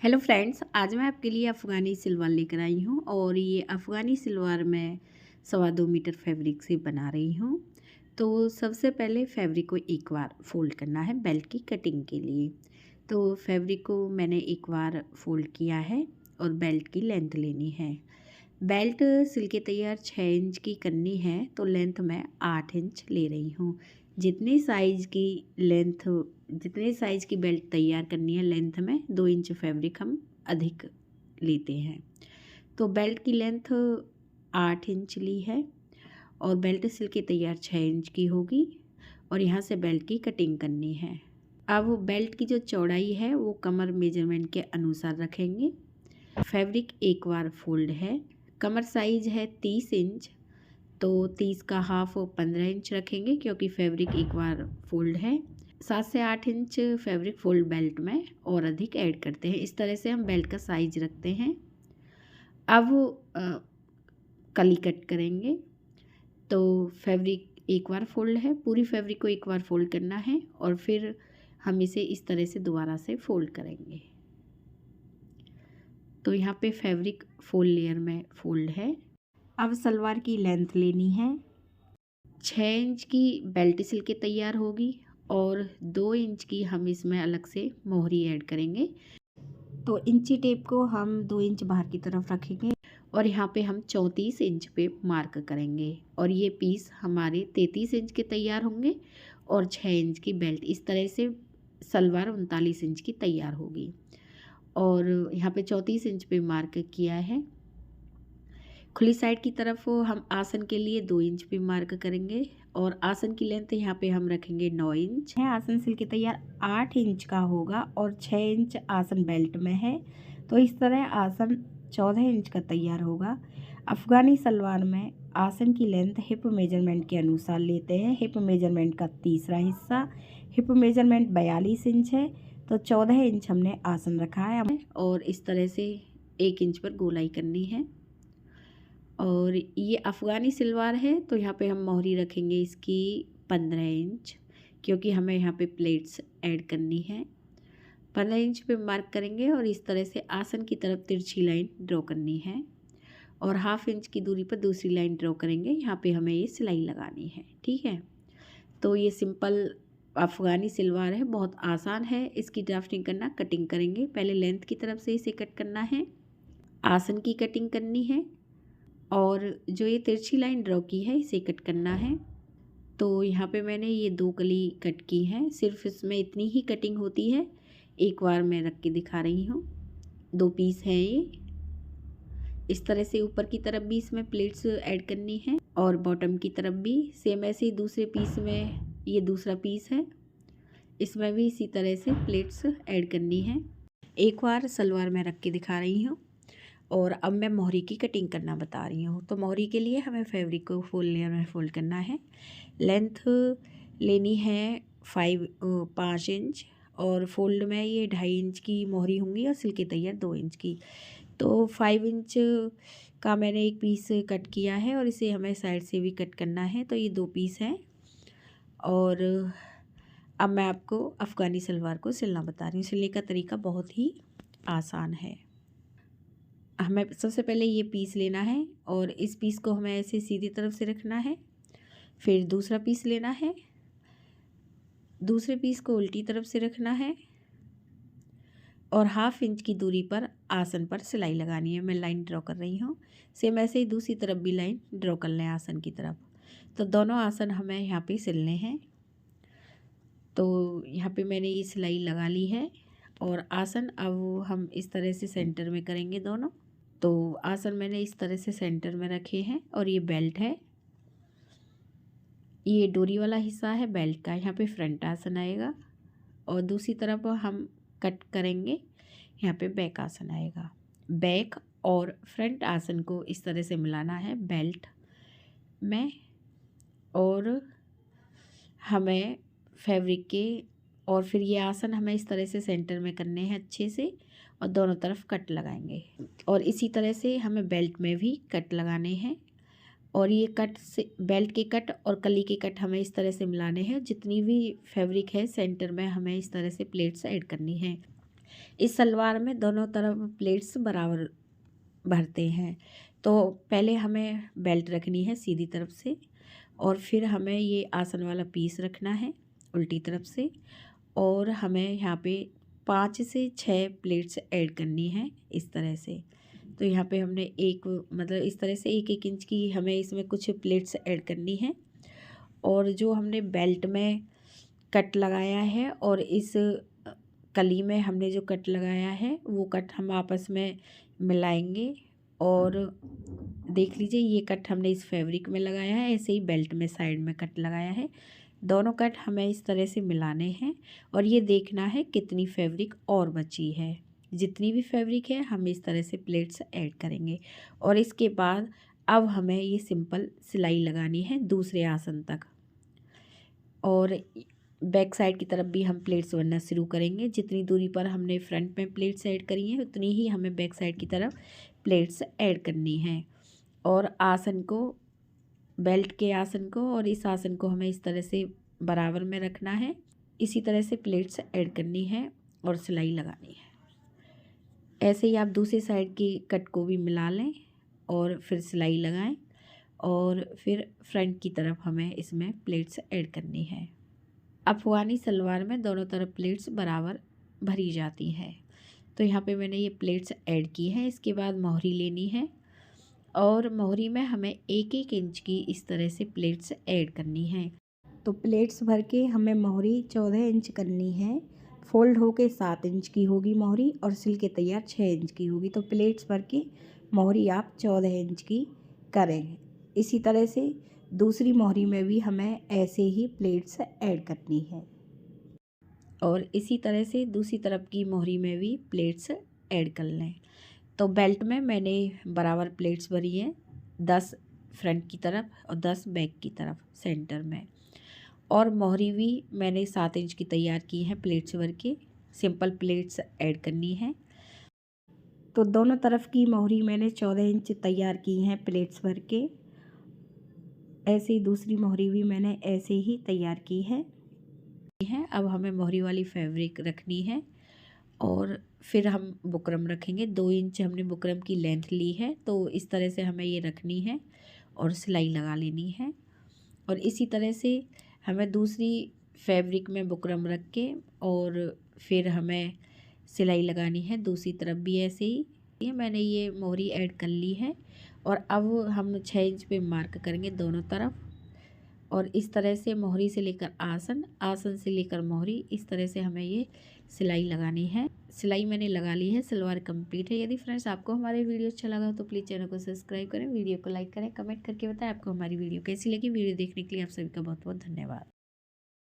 Hello friends, आज मैं आपके लिए अफ़गानी सलवार लेकर आई हूँ और ये अफ़गानी सलवार मैं 2.25 मीटर फैब्रिक से बना रही हूँ। तो सबसे पहले फैब्रिक को एक बार फ़ोल्ड करना है बेल्ट की कटिंग के लिए। तो फैब्रिक को मैंने एक बार फ़ोल्ड किया है और बेल्ट की लेंथ लेनी है। बेल्ट सिल के तैयार 6 इंच की करनी है तो लेंथ मैं 8 इंच ले रही हूँ। जितनी साइज़ की बेल्ट तैयार करनी है लेंथ में 2 इंच फैब्रिक हम अधिक लेते हैं। तो बेल्ट की लेंथ 8 इंच ली है और बेल्ट सिल के तैयार 6 इंच की होगी और यहाँ से बेल्ट की कटिंग करनी है। अब बेल्ट की जो चौड़ाई है वो कमर मेजरमेंट के अनुसार रखेंगे। फैब्रिक एक बार फोल्ड है। कमर साइज़ है 30 इंच, तो 30 का हाफ 15 इंच रखेंगे क्योंकि फैब्रिक एक बार फोल्ड है। 7 से 8 इंच फैब्रिक फोल्ड बेल्ट में और अधिक ऐड करते हैं। इस तरह से हम बेल्ट का साइज रखते हैं। अब कली कट करेंगे। तो फैब्रिक एक बार फोल्ड है, पूरी फैब्रिक को एक बार फोल्ड करना है और फिर हम इसे इस तरह से दोबारा से फोल्ड करेंगे। तो यहाँ पे फैब्रिक फुल लेयर में फोल्ड है। अब सलवार की लेंथ लेनी है। 6 इंच की बेल्ट सिल के तैयार होगी और 2 इंच की हम इसमें अलग से मोहरी ऐड करेंगे। तो इंची टेप को हम 2 इंच बाहर की तरफ रखेंगे और यहाँ पे हम 34 इंच पे मार्क करेंगे और ये पीस हमारे 33 इंच के तैयार होंगे और 6 इंच की बेल्ट, इस तरह से सलवार 39 इंच की तैयार होगी। और यहाँ पे 34 इंच पे मार्क किया है। खुली साइड की तरफ हम आसन के लिए 2 इंच पे मार्क करेंगे और आसन की लेंथ यहाँ पे हम रखेंगे 9 इंच है। आसन सिल के तैयार 8 इंच का होगा और 6 इंच आसन बेल्ट में है, तो इस तरह आसन 14 इंच का तैयार होगा। अफ़गानी सलवार में आसन की लेंथ हिप मेजरमेंट के अनुसार लेते हैं। हिप मेजरमेंट का तीसरा हिस्सा, हिप मेजरमेंट 42 इंच है, तो 14 इंच हमने आसन रखा है और इस तरह से 1 इंच पर गोलाई करनी है। और ये अफ़गानी सलवार है तो यहाँ पे हम मोहरी रखेंगे इसकी 15 इंच, क्योंकि हमें यहाँ पे प्लेट्स ऐड करनी है। 15 इंच पे मार्क करेंगे और इस तरह से आसन की तरफ तिरछी लाइन ड्रॉ करनी है और हाफ इंच की दूरी पर दूसरी लाइन ड्रॉ करेंगे। यहाँ पे हमें ये सिलाई लगानी है, ठीक है। तो ये सिंपल अफ़गानी सलवार है, बहुत आसान है इसकी ड्राफ्टिंग करना। कटिंग करेंगे, पहले लेंथ की तरफ से इसे कट करना है, आसन की कटिंग करनी है और जो ये तिरछी लाइन ड्रॉ की है इसे कट करना है। तो यहाँ पे मैंने ये 2 कली कट की हैं, सिर्फ इसमें इतनी ही कटिंग होती है। एक बार मैं रख के दिखा रही हूँ। 2 पीस हैं ये। इस तरह से ऊपर की तरफ भी इसमें प्लेट्स ऐड करनी है और बॉटम की तरफ भी सेम ऐसे ही। दूसरे पीस में ये दूसरा पीस है, इसमें भी इसी तरह से प्लेट्स ऐड करनी है। एक बार सलवार में रख के दिखा रही हूँ और अब मैं मोहरी की कटिंग करना बता रही हूँ। तो मोहरी के लिए हमें फैब्रिक को फुल लेयर में फोल्ड करना है। लेंथ लेनी है 5 इंच और फोल्ड में ये 2.5 इंच की मोहरी होंगी और सिल के तैयार 2 इंच की। तो 5 इंच का मैंने एक पीस कट किया है और इसे हमें साइड से भी कट करना है। तो ये 2 पीस हैं और अब मैं आपको अफ़गानी सलवार को सिलना बता रही हूँ। सिलने का तरीका बहुत ही आसान है। हमें सबसे पहले ये पीस लेना है और इस पीस को हमें ऐसे सीधी तरफ से रखना है। फिर दूसरा पीस लेना है, दूसरे पीस को उल्टी तरफ से रखना है और हाफ इंच की दूरी पर आसन पर सिलाई लगानी है। मैं लाइन ड्रॉ कर रही हूँ। सेम ऐसे ही दूसरी तरफ भी लाइन ड्रॉ कर लें आसन की तरफ। तो दोनों आसन हमें यहाँ पे सिलने हैं। तो यहाँ पे मैंने ये सिलाई लगा ली है और आसन अब हम इस तरह से सेंटर में करेंगे दोनों। तो आसन मैंने इस तरह से सेंटर में रखे हैं और ये बेल्ट है, ये डोरी वाला हिस्सा है बेल्ट का। यहाँ पे फ्रंट आसन आएगा और दूसरी तरफ हम कट करेंगे, यहाँ पे बैक आसन आएगा। बैक और फ्रंट आसन को इस तरह से मिलाना है बेल्ट में और हमें फैब्रिक के और फिर ये आसन हमें इस तरह से सेंटर में करने हैं अच्छे से और दोनों तरफ कट लगाएंगे और इसी तरह से हमें बेल्ट में भी कट लगाने हैं। और ये कट से बेल्ट के कट और कली के कट हमें इस तरह से मिलाने हैं। जितनी भी फैब्रिक है सेंटर में हमें इस तरह से प्लेट्स ऐड करनी है। इस सलवार में दोनों तरफ प्लेट्स बराबर भरते हैं। तो पहले हमें बेल्ट रखनी है सीधी तरफ से, और फिर हमें ये आसन वाला पीस रखना है उल्टी तरफ से, और हमें यहाँ पे 5 से 6 प्लेट्स ऐड करनी है इस तरह से। तो यहाँ पे हमने एक मतलब इस तरह से 1-1 इंच की हमें इसमें कुछ प्लेट्स ऐड करनी है। और जो हमने बेल्ट में कट लगाया है और इस कली में हमने जो कट लगाया है वो कट हम आपस में मिलाएंगे। और देख लीजिए ये कट हमने इस फैब्रिक में लगाया है, ऐसे ही बेल्ट में साइड में कट लगाया है। दोनों कट हमें इस तरह से मिलाने हैं और ये देखना है कितनी फैब्रिक और बची है। जितनी भी फैब्रिक है हम इस तरह से प्लेट्स ऐड करेंगे। और इसके बाद अब हमें ये सिंपल सिलाई लगानी है दूसरे आसन तक, और बैक साइड की तरफ भी हम प्लेट्स बनना शुरू करेंगे। जितनी दूरी पर हमने फ्रंट में प्लेट्स ऐड करी हैं उतनी ही हमें बैक साइड की तरफ प्लेट्स ऐड करनी है। और आसन को, बेल्ट के आसन को और इस आसन को हमें इस तरह से बराबर में रखना है। इसी तरह से प्लेट्स ऐड करनी है और सिलाई लगानी है। ऐसे ही आप दूसरी साइड की कट को भी मिला लें और फिर सिलाई लगाएं, और फिर फ्रंट की तरफ हमें इसमें प्लेट्स ऐड करनी है। अफ़गानी सलवार में दोनों तरफ प्लेट्स बराबर भरी जाती हैं। तो यहाँ पे मैंने ये प्लेट्स ऐड की हैं। इसके बाद मोहरी लेनी है और मोहरी में हमें 1-1 इंच की इस तरह से प्लेट्स ऐड करनी है। तो प्लेट्स भर के हमें मोहरी 14 इंच करनी है। फोल्ड होके 7 इंच की होगी मोहरी और सिल के तैयार 6 इंच की होगी। तो प्लेट्स भर के मोहरी आप 14 इंच की करें। इसी तरह से दूसरी मोहरी में भी हमें ऐसे ही प्लेट्स ऐड करनी है, और इसी तरह से दूसरी तरफ की मोहरी में भी प्लेट्स ऐड कर लें। तो बेल्ट में मैंने बराबर प्लेट्स भरी हैं, 10 फ्रंट की तरफ और 10 बैक की तरफ सेंटर में। और मोहरी भी मैंने 7 इंच की तैयार की है प्लेट्स भर के। सिंपल प्लेट्स ऐड करनी है। तो दोनों तरफ की मोहरी मैंने 14 इंच तैयार की हैं प्लेट्स भर के। ऐसे ही दूसरी मोहरी भी मैंने ऐसे ही तैयार की है। अब हमें मोहरी वाली फैब्रिक रखनी है और फिर हम बुकरम रखेंगे। 2 इंच हमने बुकरम की लेंथ ली है, तो इस तरह से हमें ये रखनी है और सिलाई लगा लेनी है। और इसी तरह से हमें दूसरी फैब्रिक में बुकरम रख के और फिर हमें सिलाई लगानी है दूसरी तरफ भी ऐसे ही। ये मैंने ये मोहरी ऐड कर ली है और अब हम 6 इंच पे मार्क करेंगे दोनों तरफ। और इस तरह से मोहरी से लेकर आसन, आसन से लेकर मोहरी, इस तरह से हमें ये सिलाई लगानी है। सिलाई मैंने लगा ली है, सलवार कंप्लीट है। यदि फ्रेंड्स आपको हमारे वीडियो अच्छा लगा तो प्लीज़ चैनल को सब्सक्राइब करें, वीडियो को लाइक करें, कमेंट करके बताएं आपको हमारी वीडियो कैसी लगी। वीडियो देखने के लिए आप सभी का बहुत बहुत धन्यवाद।